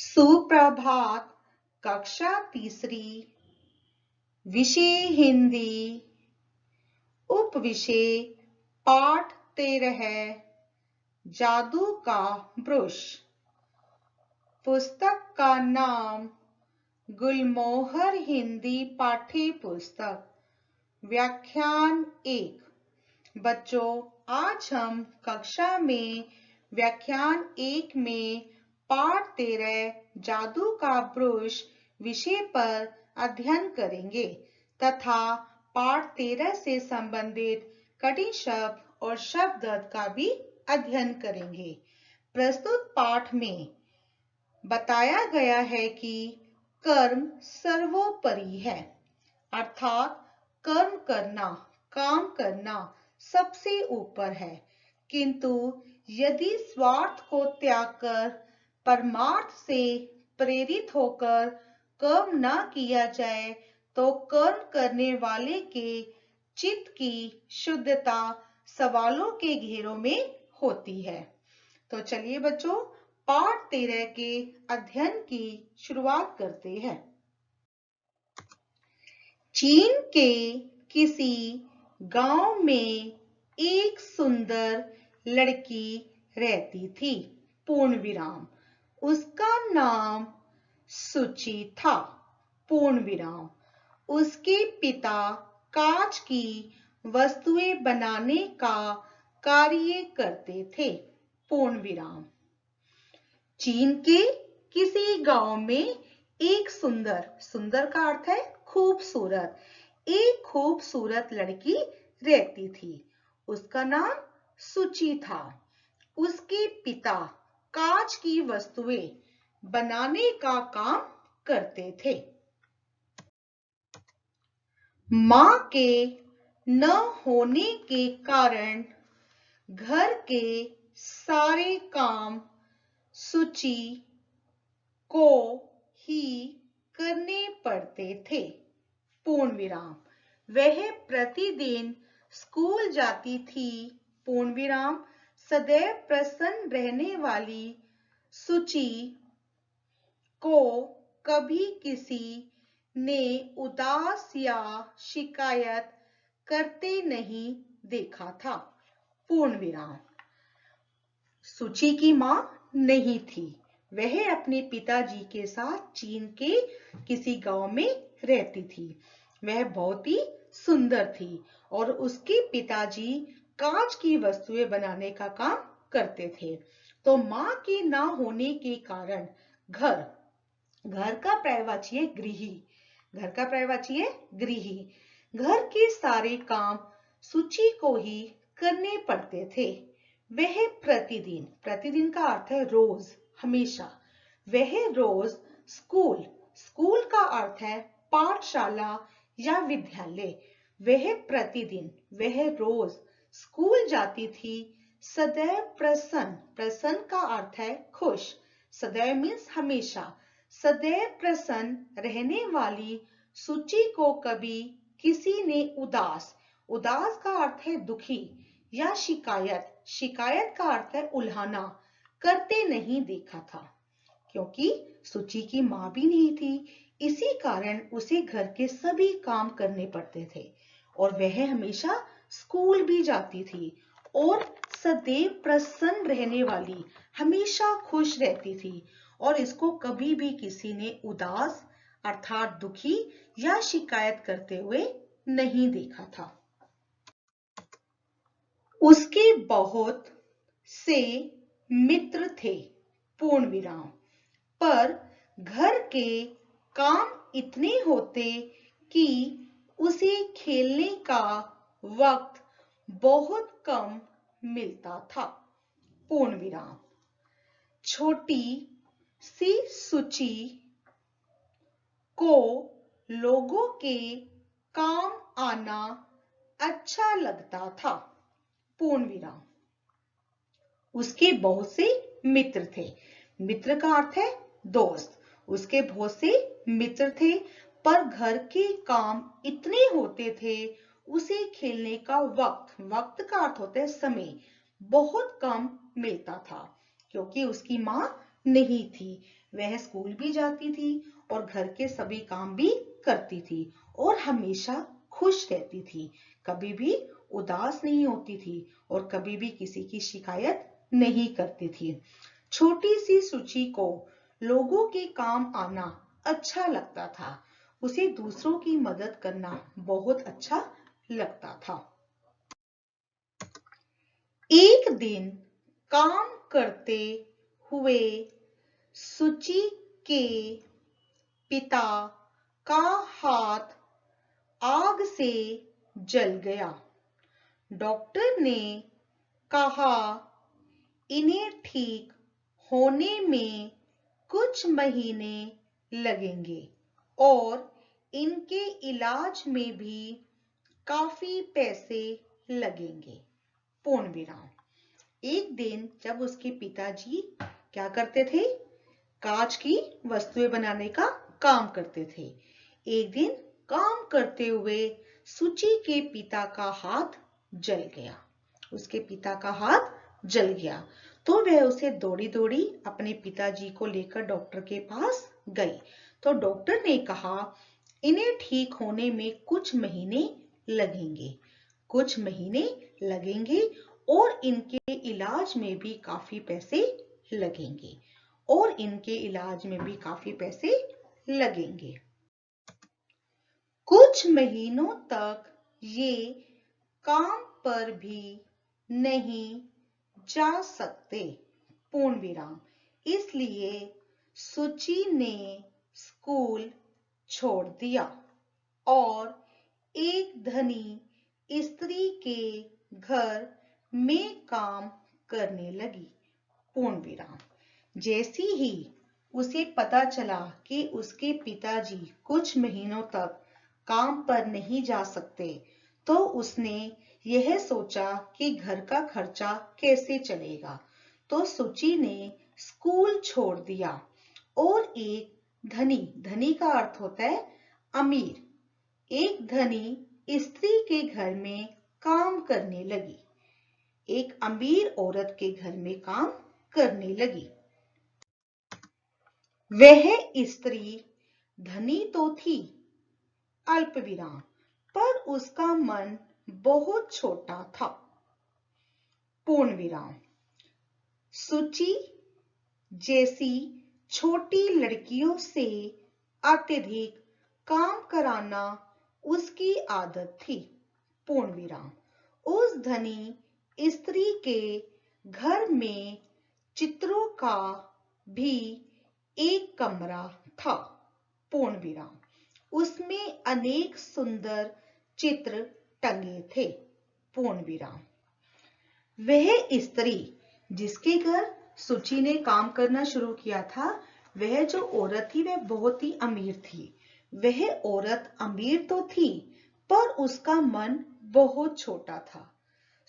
सुप्रभात। कक्षा तीसरी, विषय हिंदी, उपविषय पाठ 13, जादू का ब्रश। पुस्तक का नाम गुलमोहर हिंदी पाठ्य पुस्तक। व्याख्यान 1। बच्चों, आज हम कक्षा में व्याख्यान 1 में पाठ 13 जादू का ब्रश विषय पर अध्ययन करेंगे तथा पाठ 13 से संबंधित कठिन शब्द और शब्द अर्थ का भी अध्ययन करेंगे। प्रस्तुत पाठ में बताया गया है कि कर्म सर्वोपरि है, अर्थात कर्म करना, काम करना सबसे ऊपर है, किंतु यदि स्वार्थ को त्याग कर परमार्थ से प्रेरित होकर कर्म न किया जाए तो कर्म करने वाले के चित्त की शुद्धता सवालों के घेरों में होती है। तो चलिए बच्चों, पाठ 13 के अध्ययन की शुरुआत करते हैं। चीन के किसी गांव में एक सुंदर लड़की रहती थी। पूर्ण विराम। उसका नाम सुची था। पूर्ण विराम। उसके पिता कांच की वस्तुएं बनाने का कार्य करते थे। पूर्ण विराम। चीन के किसी गांव में एक सुंदर, सुंदर का अर्थ है खूबसूरत, एक खूबसूरत लड़की रहती थी। उसका नाम सुची था। उसके पिता कांच की वस्तुएं बनाने का काम करते थे। मां के न होने के कारण घर के सारे काम सुची को ही करने पड़ते थे। पूर्ण विराम। वह प्रतिदिन स्कूल जाती थी। पूर्ण विराम। सदैव प्रसन्न रहने वाली सुची को कभी किसी ने उदास या शिकायत करते नहीं देखा था। पूर्ण विराम। सुची की मां नहीं थी। वह अपने पिताजी के साथ चीन के किसी गांव में रहती थी। वह बहुत ही सुंदर थी और उसके पिताजी कांच की वस्तुएं बनाने का काम करते थे। तो मां के ना होने के कारण घर, घर का पर्यायवाची है गृही, घर का पर्यायवाची है गृही, घर के सारे काम सुची को ही करने पड़ते थे। वह प्रतिदिन, प्रतिदिन का अर्थ है रोज, हमेशा, वह रोज स्कूल, स्कूल का अर्थ है पाठशाला या विद्यालय, वह प्रतिदिन, वह रोज स्कूल जाती थी। सदैव प्रसन्न, प्रसन्न का अर्थ है खुश, सदैव मीन्स हमेशा, सदैव प्रसन्न रहने वाली सुची को कभी किसी ने उदास, उदास का अर्थ है दुखी, या शिकायत, शिकायत का अर्थ है उल्हाना, करते नहीं देखा था। क्योंकि सुची की मां भी नहीं थी, इसी कारण उसे घर के सभी काम करने पड़ते थे और वह हमेशा स्कूल भी जाती थी और सदैव प्रसन्न रहने वाली, हमेशा खुश रहती थी और इसको कभी भी किसी ने उदास अर्थात दुखी या शिकायत करते हुए नहीं देखा था। उसके बहुत से मित्र थे। पूर्ण विराम। पर घर के काम इतने होते कि उसे खेलने का वक्त बहुत कम मिलता था। पूर्ण विराम। छोटी सी सुची को लोगों के काम आना अच्छा लगता था। पूर्ण विराम। उसके बहुत से मित्र थे। मित्र का अर्थ है दोस्त। उसके बहुत से मित्र थे, पर घर के काम इतने होते थे, उसे खेलने का वक्त, वक्त का अर्थ होता है समय, बहुत कम मिलता था क्योंकि उसकी मां नहीं थी। वह स्कूल भी जाती थी और घर के सभी काम भी करती थी और हमेशा खुश रहती थी, कभी भी उदास नहीं होती थी और कभी भी किसी की शिकायत नहीं करती थी। छोटी सी सुची को लोगों के काम आना अच्छा लगता था। उसे दूसरों की मदद करना बहुत अच्छा लगता था। एक दिन काम करते हुए सुची के पिता का हाथ आग से जल गया। डॉक्टर ने कहा इन्हें ठीक होने में कुछ महीने लगेंगे और इनके इलाज में भी काफी पैसे लगेंगे। पूर्ण विराम। एक दिन जब उसके पिताजी क्या करते थे, कांच की वस्तुएं बनाने का काम करते थे। एक दिन काम करते हुए सुची के पिता का हाथ जल गया। उसके पिता का हाथ जल गया तो वह उसे दौड़ी दौड़ी अपने पिताजी को लेकर डॉक्टर के पास गई। तो डॉक्टर ने कहा इन्हें ठीक होने में कुछ महीने लगेंगे, कुछ महीने लगेंगे और इनके इलाज में भी काफी पैसे लगेंगे और इनके इलाज में भी काफी पैसे लगेंगे। कुछ महीनों तक ये काम पर भी नहीं जा सकते। पूर्ण विराम। इसलिए सुची ने स्कूल छोड़ दिया और एक धनी स्त्री के घर में काम करने लगी। पूर्ण विराम। जैसी ही उसे पता चला कि उसके पिताजी कुछ महीनों तक काम पर नहीं जा सकते, तो उसने यह सोचा कि घर का खर्चा कैसे चलेगा। तो सुची ने स्कूल छोड़ दिया और एक धनी, धनी का अर्थ होता है अमीर, एक धनी स्त्री के घर में काम करने लगी। एक अमीर औरत के घर में काम करने लगी। वह स्त्री धनी तो थी, अल्प विराम, पर उसका मन बहुत छोटा था। पूर्ण विराम। सुची जैसी छोटी लड़कियों से अत्यधिक काम कराना उसकी आदत थी। पूर्ण विराम। उस धनी स्त्री के घर में चित्रों का भी एक कमरा था। पूर्ण विराम। उसमें अनेक सुंदर चित्र टंगे थे। पूर्ण विराम। वह स्त्री जिसके घर सुची ने काम करना शुरू किया था, वह जो औरत थी वह बहुत ही अमीर थी। वह औरत अमीर तो थी पर उसका मन बहुत छोटा था।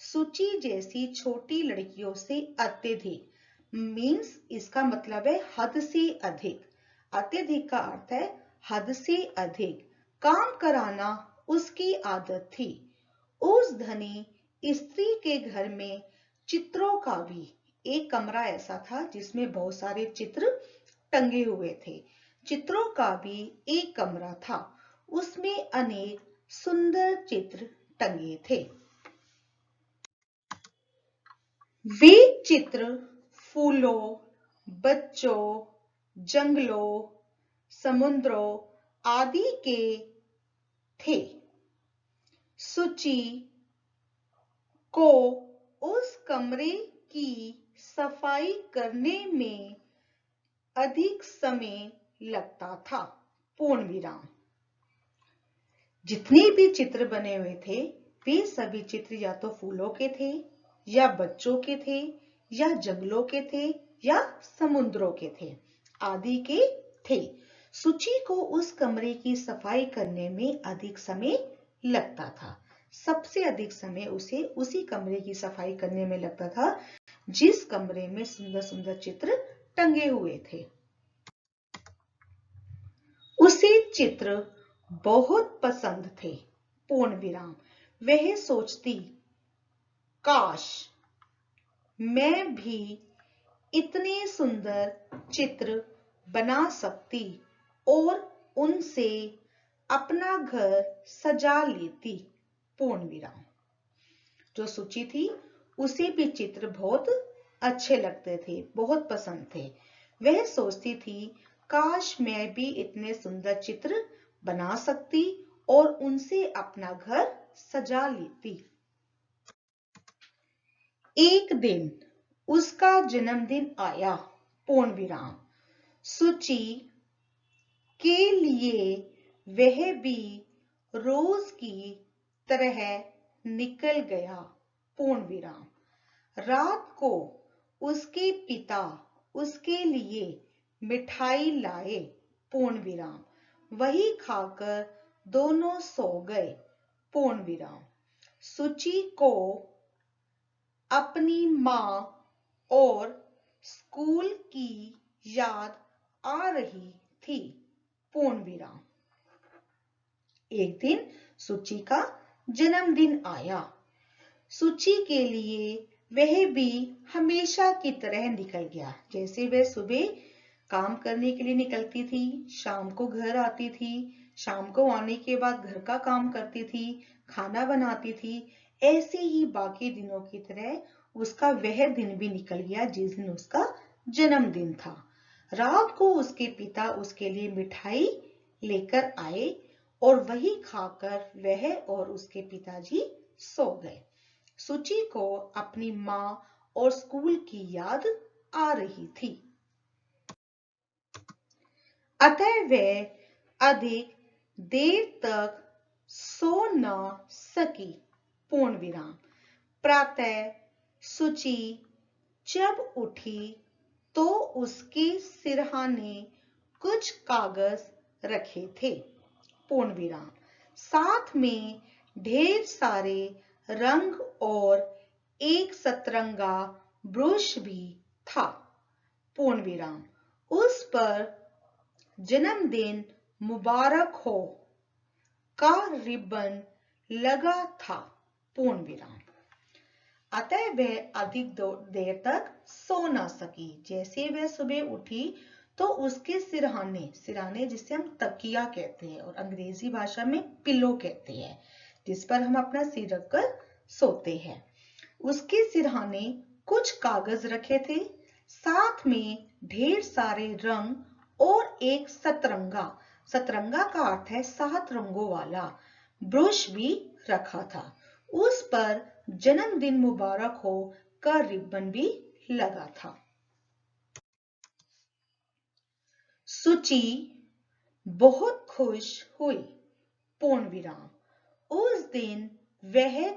सुची जैसी छोटी लड़कियों से अत्यधिक, मीन्स इसका मतलब है हद से अधिक। अत्यधिक का अर्थ है हद से अधिक काम कराना उसकी आदत थी। उस धनी स्त्री के घर में चित्रों का भी एक कमरा ऐसा था जिसमें बहुत सारे चित्र टंगे हुए थे। चित्रों का भी एक कमरा था, उसमें अनेक सुंदर चित्र टंगे थे। वे चित्र फूलों, बच्चों, जंगलों, समुद्रों आदि के थे। सुची को उस कमरे की सफाई करने में अधिक समय लगता था। पूर्ण विराम। जितने भी चित्र बने हुए थे वे सभी चित्र या तो फूलों के थे या बच्चों के थे या जंगलों के थे या समुद्रों के थे, आदि के थे। सुची को उस कमरे की सफाई करने में अधिक समय लगता था। सबसे अधिक समय उसे उसी कमरे की सफाई करने में लगता था जिस कमरे में सुंदर सुंदर चित्र टंगे हुए थे। उसे चित्र बहुत पसंद थे। पूर्ण विराम। वह सोचती काश मैं भी इतने सुंदर चित्र बना सकती और उनसे अपना घर सजा लेती। पूर्ण विराम। जो सुची थी उसे भी चित्र बहुत अच्छे लगते थे, बहुत पसंद थे। वह सोचती थी काश मैं भी इतने सुंदर चित्र बना सकती और उनसे अपना घर सजा लेती। एक दिन उसका जन्मदिन आया। पूर्ण विराम। सुची के लिए वह भी रोज की तरह निकल गया। पूर्ण विराम। रात को उसके पिता उसके लिए मिठाई लाए। पूर्ण विराम। वही खाकर दोनों सो गए। पूर्ण विराम। सुची को अपनी माँ और स्कूल की याद आ रही थी। पूर्ण विराम। एक दिन सुची का जन्मदिन आया। सुची के लिए वह भी हमेशा की तरह निकल गया। जैसे वह सुबह काम करने के लिए निकलती थी, शाम को घर आती थी, शाम को आने के बाद घर का काम करती थी, खाना बनाती थी, ऐसे ही बाकी दिनों की तरह उसका वह दिन भी निकल गया जिस दिन उसका जन्मदिन था। रात को उसके पिता उसके लिए मिठाई लेकर आए और वही खाकर वह और उसके पिताजी सो गए। सुची को अपनी माँ और स्कूल की याद आ रही थी, अतः वह अधिक देर तक सो न सकी। पूर्ण विराम। प्रातः सुची जब उठी तो उसके सिरहाने कुछ कागज रखे थे। पूर्ण विराम। साथ में ढेर सारे रंग और एक सतरंगा ब्रश भी था। पूर्ण विराम। उस पर जन्मदिन मुबारक हो का रिबन लगा था। पूर्ण विराम। अतः वह अधिक देर तक सो न सकी। जैसे वह सुबह उठी तो उसके सिरहाने जिसे हम तकिया कहते हैं और अंग्रेजी भाषा में पिलो कहते हैं, जिस पर हम अपना सिर रखकर सोते हैं, उसके सिरहाने कुछ कागज रखे थे। साथ में ढेर सारे रंग और एक सतरंगा का अर्थ है 7 रंगों वाला ब्रश भी रखा था। उस पर जन्मदिन मुबारक हो का रिबन भी लगा था। सुची बहुत खुश हुई। पूर्ण विराम। उस दिन वह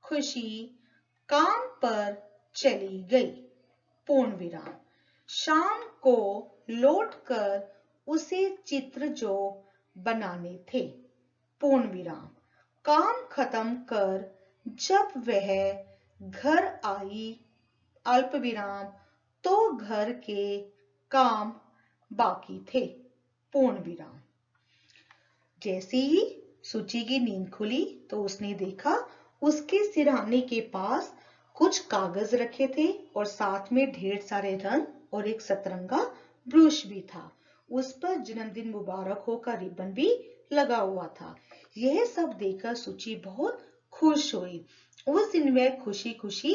खुशी काम पर चली गई। पूर्ण विराम। शाम को लौटकर उसे चित्र जो बनाने थे। पूर्ण विराम। काम खत्म कर जब वह घर आई अल्प विराम तो घर के काम बाकी थे। पूर्ण विराम। जैसे ही सुची की नींद खुली तो उसने देखा उसके सिरहाने के पास कुछ कागज रखे थे और साथ में ढेर सारे रंग और एक सतरंगा ब्रश भी था। उस पर जन्मदिन मुबारक हो का रिबन भी लगा हुआ था। यह सब देखकर सुची बहुत खुश हुई। उस दिन वह खुशी खुशी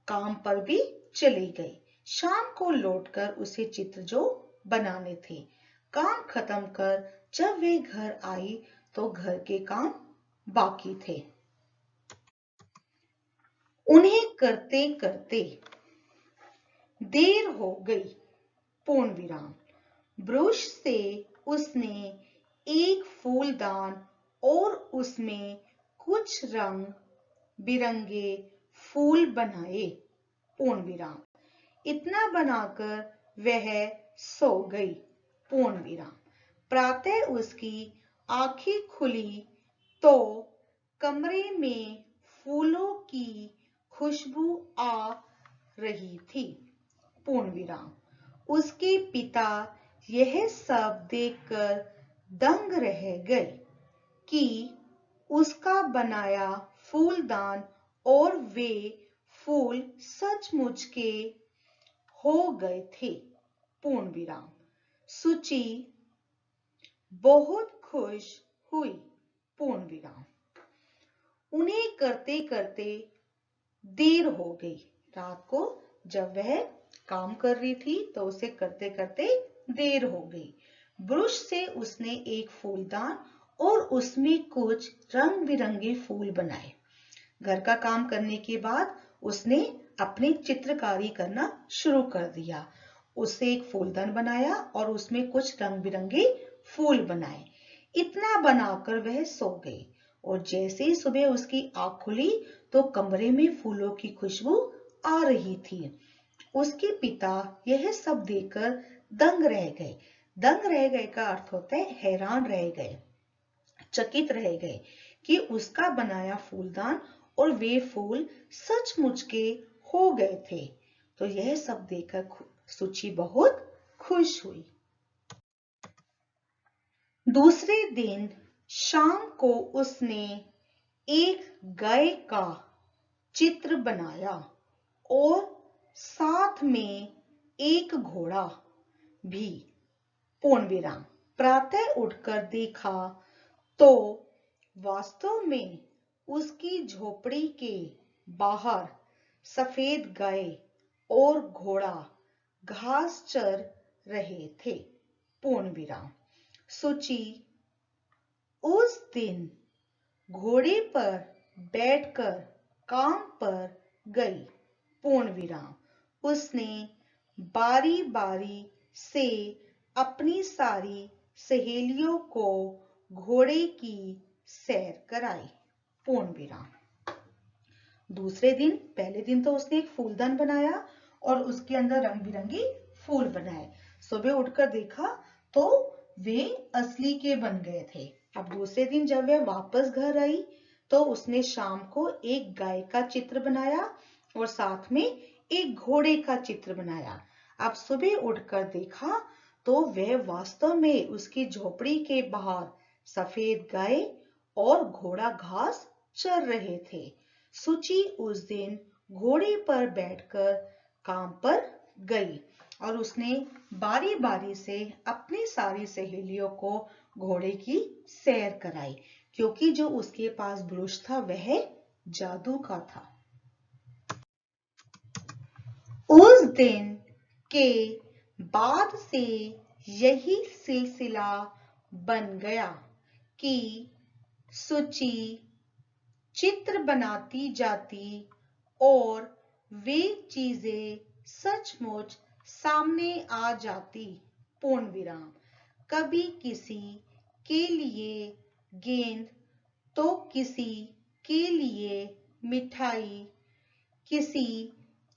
काम पर भी चली गई। शाम को लौटकर उसे चित्र जो बनाने थे। काम खत्म कर जब वे घर आई तो घर के काम बाकी थे। उन्हें करते करते देर हो गई। पूर्ण विराम। ब्रश से उसने एक फूलदान और उसमें कुछ रंग बिरंगे फूल बनाए। पूर्ण विराम। इतना बनाकर वह सो गई। पूर्ण विराम। प्रातः उसकी आंखें खुली तो कमरे में फूलों की खुशबू आ रही थी। पूर्ण विराम। उसके पिता यह सब देखकर दंग रह गए कि उसका बनाया फूलदान और वे फूल सचमुच के हो गए थे। पूर्ण विराम। सुची बहुत खुश हुई। पूर्ण विराम। उन्हें करते करते देर हो गई। रात को जब वह काम कर रही थी तो उसे करते करते देर हो गई। ब्रश से उसने एक फूलदान और उसमें कुछ रंग बिरंगे फूल बनाए। घर का काम करने के बाद उसने अपनी चित्रकारी करना शुरू कर दिया। उससे एक फूलदान बनाया और उसमें कुछ रंग बिरंगे फूल बनाए। इतना बनाकर वह सो गई और जैसे ही सुबह उसकी आंख खुली तो कमरे में फूलों की खुशबू आ रही थी। उसके पिता यह सब देखकर दंग रह गए। दंग रह गए का अर्थ होता है हैरान रह गए, चकित रह गए कि उसका बनाया फूलदान और वे फूल सचमुच के हो गए थे। तो यह सब देखकर सुची बहुत खुश हुई। दूसरे दिन शाम को उसने एक गाय का चित्र बनाया और साथ में एक घोड़ा भी। पूर्ण विराम। प्रातः उठकर देखा तो वास्तव में उसकी झोपड़ी के बाहर सफेद गाय और घोड़ा घास चर रहे थे। पूर्ण विराम। सुची उस दिन घोड़े पर बैठकर काम पर गई। पूर्ण विराम। उसने बारी बारी से अपनी सारी सहेलियों को घोड़े की सैर कराई। पूर्ण विराम। दूसरे दिन, पहले दिन तो उसने एक फूलदान बनाया और उसके अंदर रंग बिरंगी फूल बनाए। सुबह उठकर देखा तो वे असली के बन गए थे। अब दूसरे दिन जब वह वापस घर आई तो उसने शाम को एक गाय का चित्र बनाया और साथ में एक घोड़े का चित्र बनाया। अब सुबह उठकर देखा तो वह वास्तव में उसकी झोपड़ी के बाहर सफेद गाय और घोड़ा घास चर रहे थे। सुची उस दिन घोड़े पर बैठकर काम पर गई और उसने बारी बारी से अपनी सारी सहेलियों को घोड़े की सैर कराई, क्योंकि जो उसके पास ब्रश था वह जादू का था। उस दिन के बाद से यही सिलसिला बन गया कि सुची चित्र बनाती जाती और वे चीजें सचमुच सामने आ जाती। पूर्ण विराम। कभी किसी के लिए गेंद तो किसी के लिए मिठाई, किसी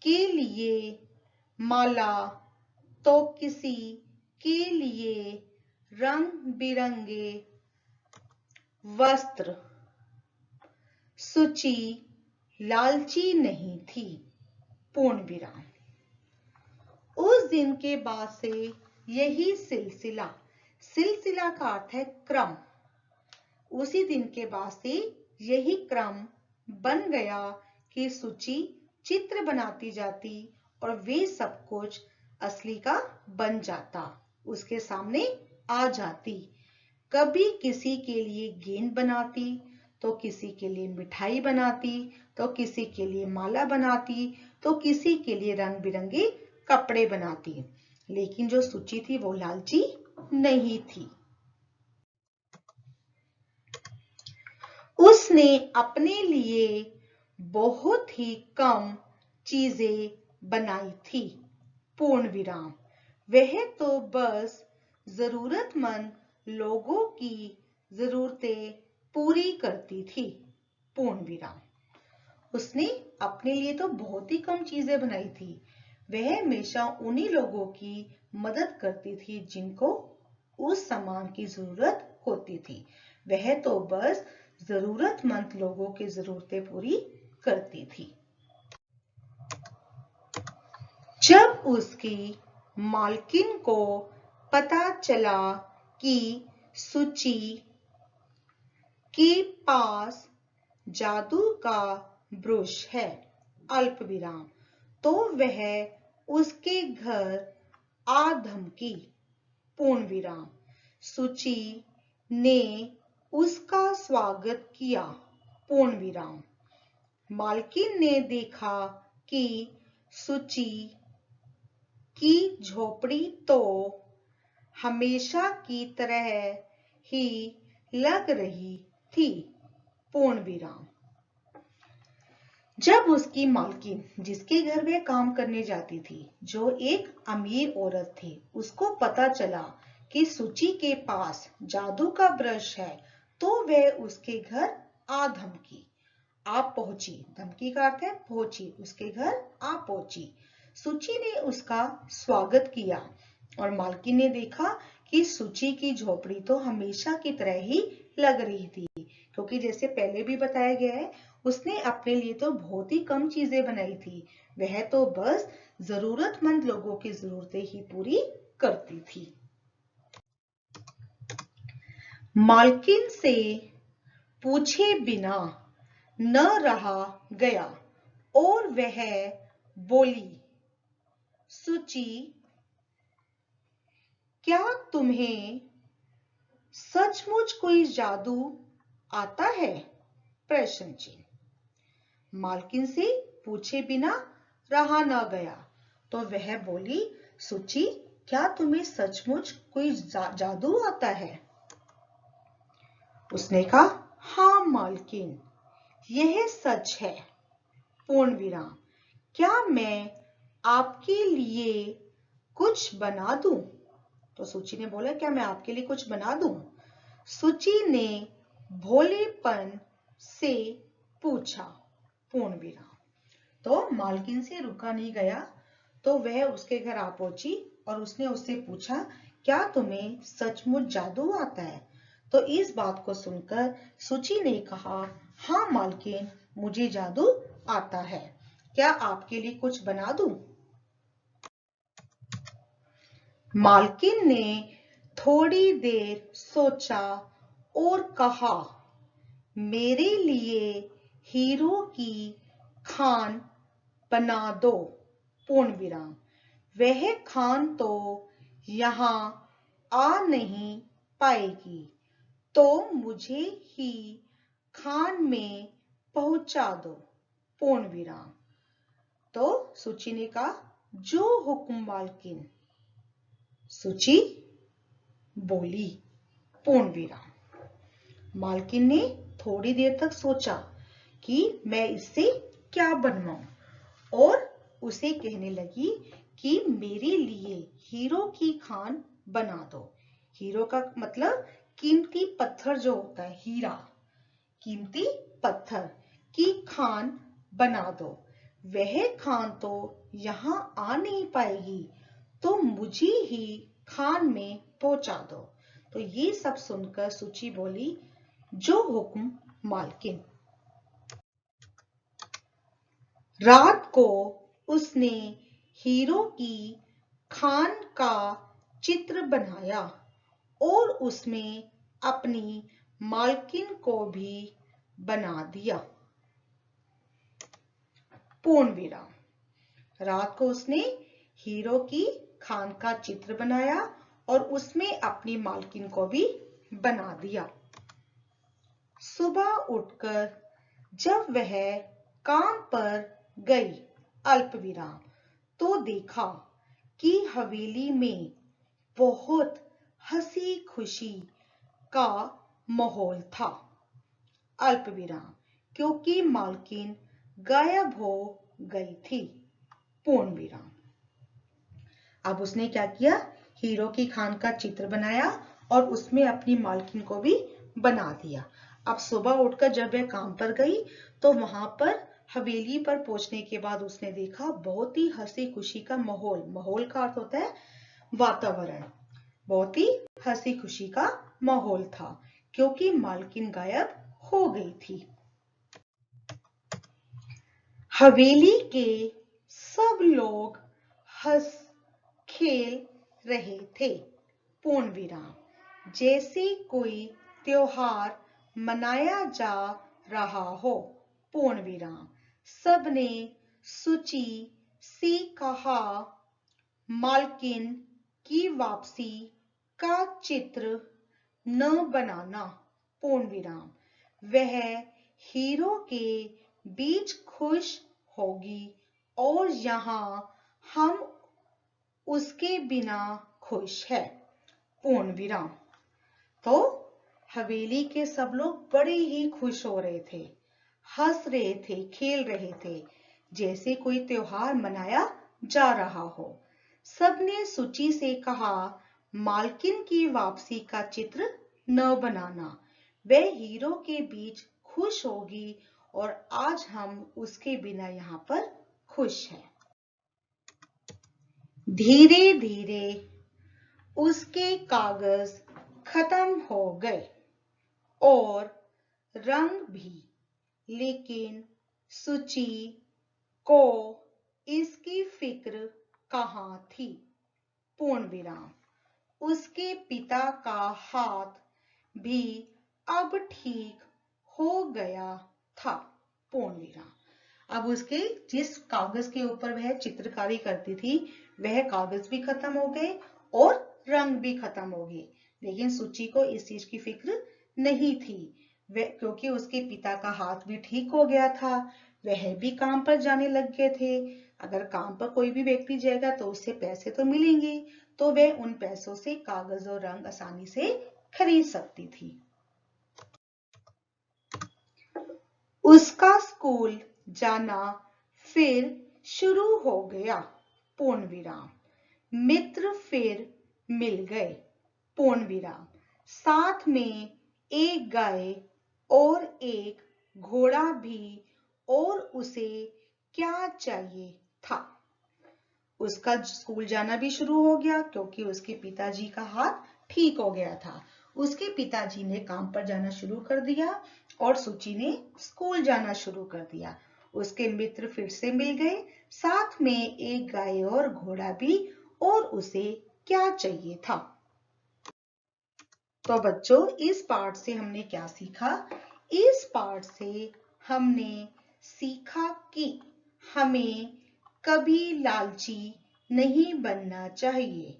के लिए माला तो किसी के लिए रंग बिरंगे वस्त्र। सुची लालची नहीं थी। पूर्ण विराम। उस दिन के बाद से यही सिलसिला, सिलसिला का अर्थ है क्रम, उसी दिन के बाद से यही क्रम बन गया कि सुची चित्र बनाती जाती और वे सब कुछ असली का बन जाता, उसके सामने आ जाती। कभी किसी के लिए गेंद बनाती तो किसी के लिए मिठाई बनाती तो किसी के लिए माला बनाती तो किसी के लिए रंग बिरंगे कपड़े बनाती। लेकिन जो सुची थी वो लालची नहीं थी। उसने अपने लिए बहुत ही कम चीजें बनाई थी। पूर्ण विराम। वह तो बस जरूरतमंद लोगों की जरूरतें पूरी करती थी। पूर्ण विराम। उसने अपने लिए तो बहुत ही कम चीजें बनाई थी। वह हमेशा उन्हीं लोगों की मदद करती थी जिनको उस सामान की जरूरत होती थी। वह तो बस जरूरतमंद लोगों की जरूरतें पूरी करती थी। जब उसकी मालकिन को पता चला कि सुची के पास जादू का ब्रश है, अल्प विराम, तो वह उसके घर आ धमकी, पूर्ण विराम। सुची ने उसका स्वागत किया, पूर्ण विराम। मालकिन ने देखा कि सुची की झोपड़ी तो हमेशा की तरह ही लग रही थी, पूर्ण विराम। जब उसकी मालकिन, जिसके घर वह काम करने जाती थी, जो एक अमीर औरत थी, उसको पता चला कि सुची के पास जादू का ब्रश है, तो वह उसके घर आ धमकी, आप पहुंची। धमकी का अर्थ है पहुंची, उसके घर आ पहुंची। सुची ने उसका स्वागत किया और मालकिन ने देखा कि सुची की झोपड़ी तो हमेशा की तरह ही लग रही थी, क्योंकि जैसे पहले भी बताया गया है, उसने अपने लिए तो बहुत ही कम चीजें बनाई थी, वह तो बस जरूरतमंद लोगों की जरूरतें ही पूरी करती थी। मालकिन से पूछे बिना न रहा गया और वह बोली, सुची, क्या तुम्हें सचमुच कोई जादू आता है? प्रश्न चिन्ह। मालकिन से पूछे बिना रहा न गया, तो वह बोली, सुची, क्या तुम्हें सचमुच कोई जादू आता है? उसने कहा, हाँ मालकिन, यह सच है, पूर्ण विराम। क्या मैं आपके लिए कुछ बना दूं? तो सुची ने बोला, क्या मैं आपके लिए कुछ बना दूं? सुची ने भोलेपन से पूछा, पूर्ण विराम। तो मालकिन से रुका नहीं गया, तो वह उसके घर आ पहुंची और उसने उससे पूछा, क्या तुम्हें सचमुच जादू आता है? तो इस बात को सुनकर सुची ने कहा, हाँ मालकिन, मुझे जादू आता है, क्या आपके लिए कुछ बना दूं? मालकिन ने थोड़ी देर सोचा और कहा, मेरे लिए हीरो की खान बना दो, पूर्ण विराम। वह खान तो यहाँ आ नहीं पाएगी, तो मुझे ही खान में पहुंचा दो, पूर्ण विराम। तो सुची ने कहा, जो हुक्म मालकिन। सुची बोली, पूर्ण विराम। मालकिन ने थोड़ी देर तक सोचा कि मैं इससे क्या बनवाऊं, और उसे कहने लगी कि मेरे लिए हीरो की खान बना दो। हीरो का मतलब कीमती पत्थर जो होता है, हीरा, कीमती पत्थर की खान बना दो। वह खान तो यहाँ आ नहीं पाएगी, तो मुझे ही खान में पहुंचा दो। तो ये सब सुनकर सुची बोली, जो हुक्म मालकिन। रात को उसने हीरो की खान का चित्र बनाया और उसमें अपनी मालकिन को भी बना दिया, पूर्ण विराम। रात को उसने हीरो की खान का चित्र बनाया और उसमें अपनी मालकिन को भी बना दिया। सुबह उठकर जब वह काम पर गई, अल्प विराम, तो देखा कि हवेली में बहुत हंसी खुशी का माहौल था, अल्प विराम, क्योंकि मालकिन गायब हो गई थी, पूर्ण विराम। अब उसने क्या किया, हीरो की खान का चित्र बनाया और उसमें अपनी मालकिन को भी बना दिया। अब सुबह उठकर जब वह काम पर गई, तो वहां पर हवेली पर पहुंचने के बाद उसने देखा बहुत ही हंसी खुशी का माहौल। माहौल का अर्थ होता है वातावरण। बहुत ही हंसी खुशी का माहौल था, क्योंकि मालकिन गायब हो गई थी। हवेली के सब लोग हंस खेल रहे थे, पूर्ण विराम, जैसे कोई त्योहार मनाया जा रहा हो, पूर्ण विराम। सबने सुची से कहा, मालकिन की वापसी का चित्र न बनाना, पूर्ण विराम। वह हीरो के बीच खुश होगी और यहाँ हम उसके बिना खुश है, पूर्ण विराम। तो हवेली के सब लोग बड़े ही खुश हो रहे थे, हंस रहे थे, खेल रहे थे, जैसे कोई त्योहार मनाया जा रहा हो। सबने सुची से कहा, मालकिन की वापसी का चित्र न बनाना, वह हीरो के बीच खुश होगी और आज हम उसके बिना यहाँ पर खुश हैं। धीरे धीरे उसके कागज खत्म हो गए और रंग भी, लेकिन सुची को इसकी फिक्र कहाँ थी, पूर्ण विराम। उसके पिता का हाथ भी अब ठीक हो गया था, पूर्ण विराम। अब उसके जिस कागज के ऊपर वह चित्रकारी करती थी वह कागज भी खत्म हो गए और रंग भी खत्म हो गए, लेकिन सुची को इस चीज की फिक्र नहीं थी, क्योंकि उसके पिता का हाथ भी ठीक हो गया था, वह भी काम पर जाने लग गए थे। अगर काम पर कोई भी व्यक्ति जाएगा तो उससे पैसे तो मिलेंगे, तो वह उन पैसों से कागज और रंग आसानी से खरीद सकती थी। उसका स्कूल जाना फिर शुरू हो गया, पूर्ण विराम। मित्र फिर मिल गए, पूर्ण विराम। साथ में एक गाय और एक घोड़ा भी, और उसे क्या चाहिए था। उसका स्कूल जाना भी शुरू हो गया क्योंकि उसके पिताजी का हाथ ठीक हो गया था। उसके पिताजी ने काम पर जाना शुरू कर दिया और सुची ने स्कूल जाना शुरू कर दिया। उसके मित्र फिर से मिल गए, साथ में एक गाय और घोड़ा भी, और उसे क्या चाहिए था। तो बच्चों, इस पाठ से हमने क्या सीखा? इस पाठ से हमने सीखा कि हमें कभी लालची नहीं बनना चाहिए।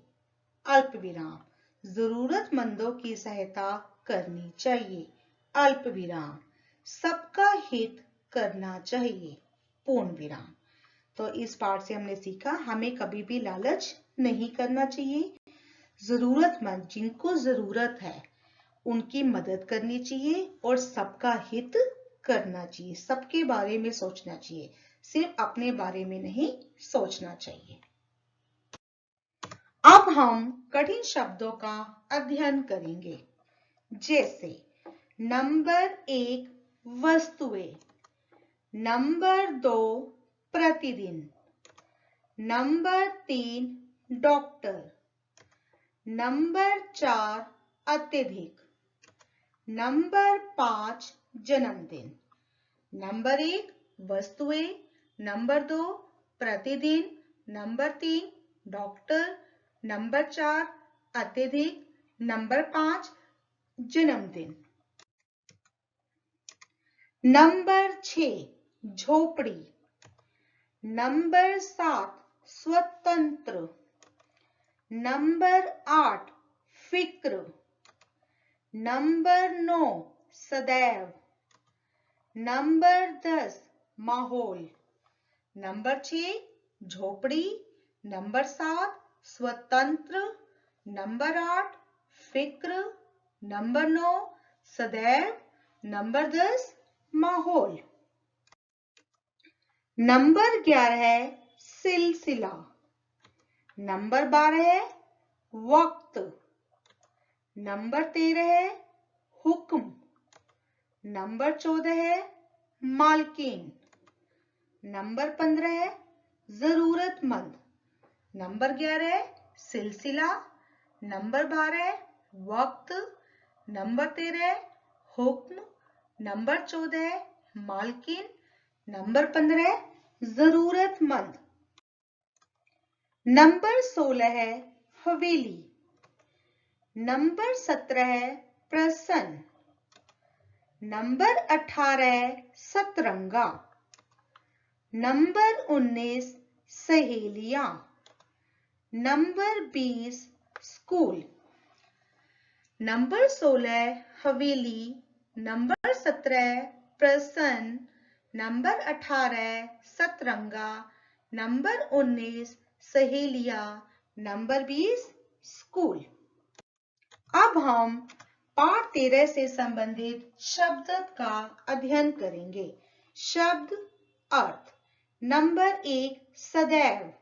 अल्प विराम, जरूरतमंदों की सहायता करनी चाहिए। अल्प विराम, सबका हित करना चाहिए। पूर्ण विराम। तो इस पाठ से हमने सीखा हमें कभी भी लालच नहीं करना चाहिए, जरूरतमंद जिनको जरूरत है उनकी मदद करनी चाहिए और सबका हित करना चाहिए, सबके बारे में सोचना चाहिए, सिर्फ अपने बारे में नहीं सोचना चाहिए। अब हम कठिन शब्दों का अध्ययन करेंगे, जैसे नंबर 1 वस्तुएं, नंबर 2 प्रतिदिन, नंबर 3 डॉक्टर, नंबर 4 अत्यधिक, नंबर 5 जन्मदिन। नंबर 1 वस्तुएं, नंबर 2 प्रतिदिन, नंबर 3 डॉक्टर, नंबर 4 अत्यधिक, नंबर 5 जन्मदिन। नंबर 6 झोपड़ी, नंबर 7 स्वतंत्र, नंबर 8 फिक्र, नंबर 9 सदैव, नंबर 10 माहौल। नंबर 6 झोपड़ी, नंबर 7 स्वतंत्र, नंबर 8 फिक्र, नंबर 9 सदैव, नंबर 10 माहौल। नंबर 11 है सिलसिला, नंबर 12 है वक्त, नंबर 13 है हुक्म, नंबर 14 है मालकिन, नंबर 15 है जरूरतमंद, नंबर 11 है सिलसिला, नंबर 12 है वक्त, नंबर 13 है हुक्म, नंबर 14 है मालकिन, नंबर 15 है जरूरतमंद। नंबर 16 है हवेली, नंबर 17 है प्रसन्न, नंबर 18 है सतरंगा, नंबर 19 सहेलियां, नंबर 20 स्कूल। नंबर 16 हवेली। नंबर 17 प्रसन्न। नंबर 18 सतरंगा। नंबर 19 सहेलियां। Number 20 school. अब हम पाठ 13 से संबंधित शब्द का अध्ययन करेंगे। शब्द अर्थ। नंबर 1 सदैव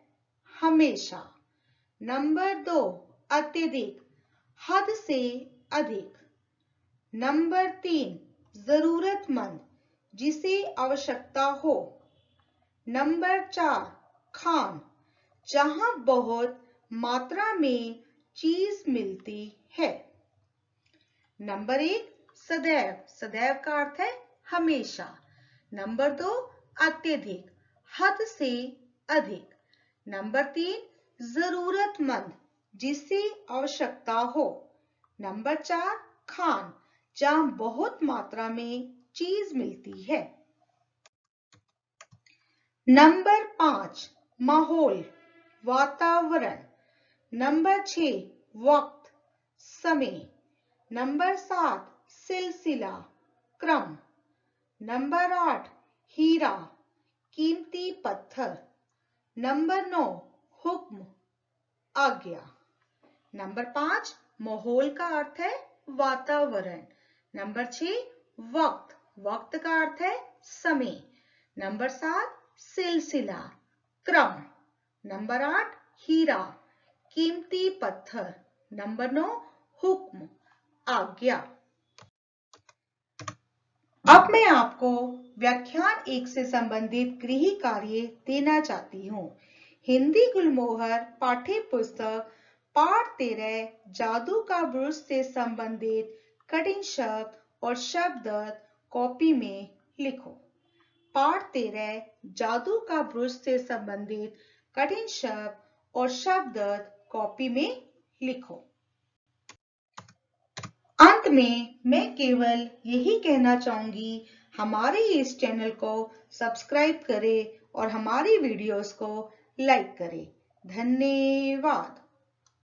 हमेशा। नंबर 2 अत्यधिक हद से अधिक। नंबर 3 जरूरतमंद जिसे आवश्यकता हो। नंबर 4 खान जहां बहुत मात्रा में चीज मिलती है। नंबर 1 सदैव। सदैव का अर्थ है हमेशा। नंबर 2 अत्यधिक हद से अधिक। नंबर 3 जरूरतमंद जिसे आवश्यकता हो। नंबर 4 खान जहां बहुत मात्रा में चीज मिलती है। नंबर 5 माहौल वातावरण। नंबर 6 वक्त समय। नंबर 7 सिलसिला क्रम। नंबर 8 हीरा कीमती पत्थर। नंबर 9 हुक्म आज्ञा। नंबर 5 माहौल का अर्थ है वातावरण। नंबर 6 वक्त। वक्त का अर्थ है समय। नंबर 7 सिलसिला क्रम। नंबर 8 हीरा कीमती पत्थर। नंबर 9 हुक्म आज्ञा। अब मैं आपको व्याख्यान 1 से संबंधित गृह कार्य देना चाहती हूँ। हिंदी गुलमोहर पाठ्य पुस्तक पाठ 13 जादू का ब्रश से संबंधित कठिन शब्द और शब्द कॉपी में लिखो। पाठ 13 जादू का ब्रश से संबंधित कठिन शब्द और शब्द कॉपी में लिखो। अंत में मैं केवल यही कहना चाहूंगी, हमारे इस चैनल को सब्सक्राइब करें और हमारी वीडियोस को लाइक करें। धन्यवाद।